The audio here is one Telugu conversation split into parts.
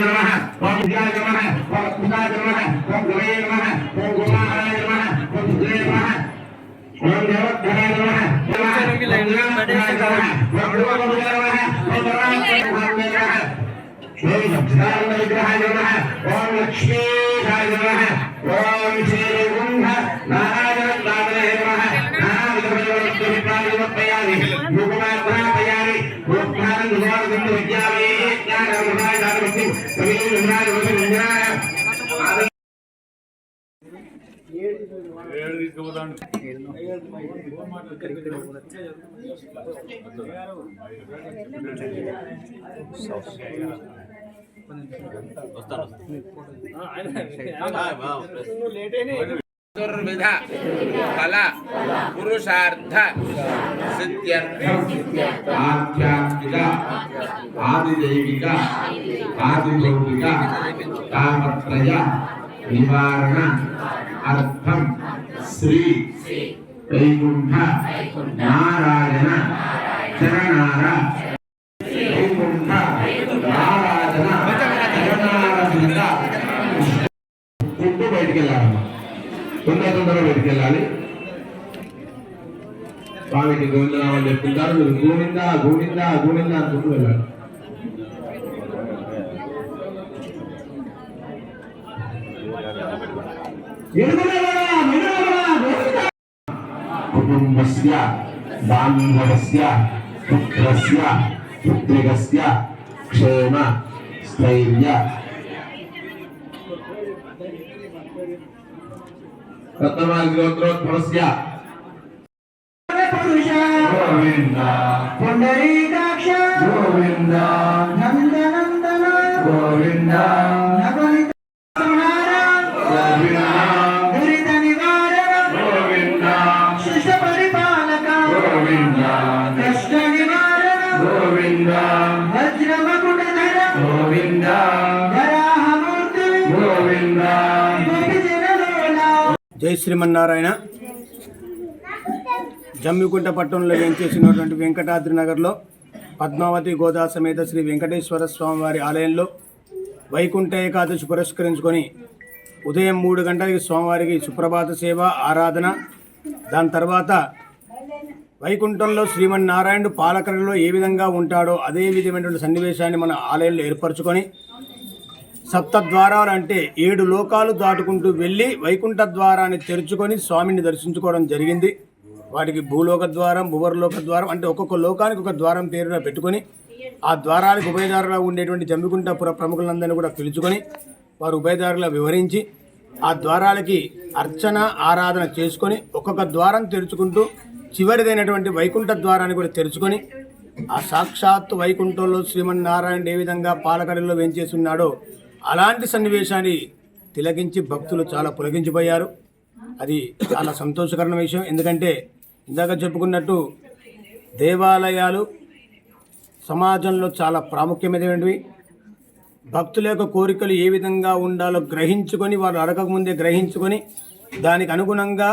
नमः ओम विद्याय नमः ओम पुष्टाय नमः ओम गवये नमः ओम गोमाहाय नमः ओम सुधे नमः ओम देवोत्थाय नमः विग्रहाय नमः ओम लक्ष्मीकाय नमः ओम श्री गुंभ नारायण नामने नमः नारायणपयानि मुखमात्मपयानि मुखानं दुवारं विद्यावे ज्ञानमुदाय दानवति कविनुराय वसुंधराय चतुर्विध फल पुरुषार्थ सिद्ध्यर्थ आध्यात्मिक आदिदैविक आदिलौकिक तापत्रय निवारण अर्थम श्री वैकुंठ नारायण चरणार वैकुंठ नारायण चरणार చుట్టూ బయటికి వెళ్ళాలమ్మా తొందరగా బయటికి వెళ్ళాలి స్వామికి గోవిందనామని చెప్తుంటారు మీరు గోవింద గోవింద గోవింద అనుకుంటూ వెళ్ళాలి కుటుంబస్య బాంధవస్య పుత్రస్య పుత్రికస్య క్షేమ స్థైర్య రత్నమార్గోత్రోద్భవస్య గోవింద పుండరీకాక్ష గోవింద నందనందన గోవింద నవనిత సంహార గోవింద దురిత నివారణ గోవింద శిష్ట పరిపాలక గోవింద కష్ట నివారణ గోవింద వజ్రమకుటధర గోవింద వరాహమూర్తి గోవింద జై శ్రీమన్నారాయణ. జమ్మికుంట పట్టణంలో వేంచేసినటువంటి వెంకటాద్రి నగర్లో పద్మావతి గోదా సమేత శ్రీ వెంకటేశ్వర స్వామివారి ఆలయంలో వైకుంఠ ఏకాదశి పురస్కరించుకొని ఉదయం 3 గంటలకి స్వామివారికి సుప్రభాత సేవ ఆరాధన, దాని తర్వాత వైకుంఠంలో శ్రీమన్నారాయణుడు పాలకరలో ఏ విధంగా ఉంటాడో అదే విధమైనటువంటి సన్నివేశాన్ని మన ఆలయంలో ఏర్పరచుకొని సప్తద్వారాలు అంటే 7 లోకాలు దాటుకుంటూ వెళ్ళి వైకుంఠ ద్వారాన్ని తెరుచుకొని స్వామిని దర్శించుకోవడం జరిగింది. వాటికి భూలోక ద్వారం, భువర్లోక ద్వారం అంటే ఒక్కొక్క లోకానికి ఒక ద్వారం పేరున పెట్టుకొని ఆ ద్వారాలకు ఉభయదారులా ఉండేటువంటి జమ్మికుంట ప్రముఖులందరినీ కూడా పిలుచుకొని వారు ఉభయదారులా వివరించి ఆ ద్వారాలకి అర్చన ఆరాధన చేసుకొని ఒక్కొక్క ద్వారం తెరుచుకుంటూ చివరిదైనటువంటి వైకుంఠ ద్వారాన్ని కూడా తెరుచుకొని ఆ సాక్షాత్తు వైకుంఠంలో శ్రీమన్నారాయణుడు ఏ విధంగా పాలకడలో వేంచేసి ఉన్నాడో అలాంటి సన్నివేశాన్ని తిలకించి భక్తులు చాలా పులకించిపోయారు. అది చాలా సంతోషకరమైన విషయం. ఎందుకంటే ఇందాక చెప్పుకున్నట్టు దేవాలయాలు సమాజంలో చాలా ప్రాముఖ్యమైనవి. భక్తుల యొక్క కోరికలు ఏ విధంగా ఉండాలో గ్రహించుకొని వారు అడగకముందే గ్రహించుకొని దానికి అనుగుణంగా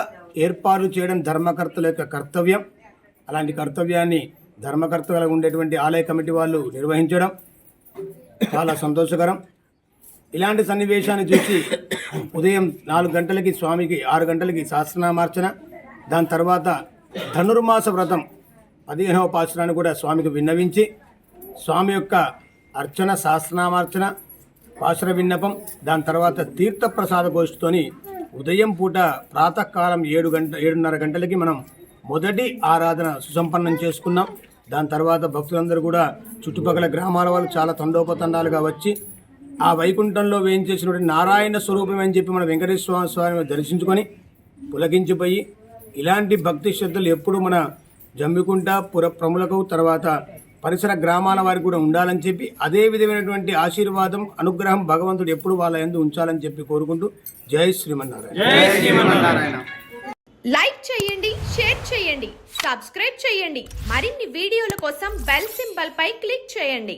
ఏర్పాట్లు చేయడం ధర్మకర్తల యొక్క కర్తవ్యం. అలాంటి కర్తవ్యాన్ని ధర్మకర్తలుగా ఉండేటువంటి ఆలయ కమిటీ వాళ్ళు నిర్వహించడం చాలా సంతోషకరం. ఇలాంటి సన్నివేశాన్ని చూసి ఉదయం 4 గంటలకి స్వామికి 6 గంటలకి సహస్రనామార్చన, దాని తర్వాత ధనుర్మాస వ్రతం 15వ పాశురాన్ని కూడా స్వామికి విన్నవించి స్వామి యొక్క అర్చన, సహస్రనామార్చన, పాశుర విన్నపం, దాని తర్వాత తీర్థప్రసాద గోష్ఠితోని ఉదయం పూట ప్రాతకాలం 7:30 గంటలకి మనం మొదటి ఆరాధన సుసంపన్నం చేసుకున్నాం. దాని తర్వాత భక్తులందరూ కూడా చుట్టుపక్కల గ్రామాల వాళ్ళు చాలా తండోపతండాలుగా వచ్చి ఆ వైకుంఠంలో వేయించేసినటువంటి నారాయణ స్వరూపం అని చెప్పి మన వెంకటేశ్వర స్వామిని దర్శించుకొని పులకించిపోయి ఇలాంటి భక్తి శ్రద్ధలు ఎప్పుడు మన జమ్మికుంట ప్రములకు తర్వాత పరిసర గ్రామాల వారికి కూడా ఉండాలని చెప్పి అదే విధమైనటువంటి ఆశీర్వాదం అనుగ్రహం భగవంతుడు ఎప్పుడు వాళ్ళ యందు ఉంచాలని చెప్పి కోరుకుంటూ జై శ్రీమన్నారాయణ. లైక్ చేయండి, షేర్ చేయండి, సబ్స్క్రైబ్ చేయండి. మరిన్ని వీడియోల కోసం బెల్ సింబల్ పై క్లిక్ చేయండి.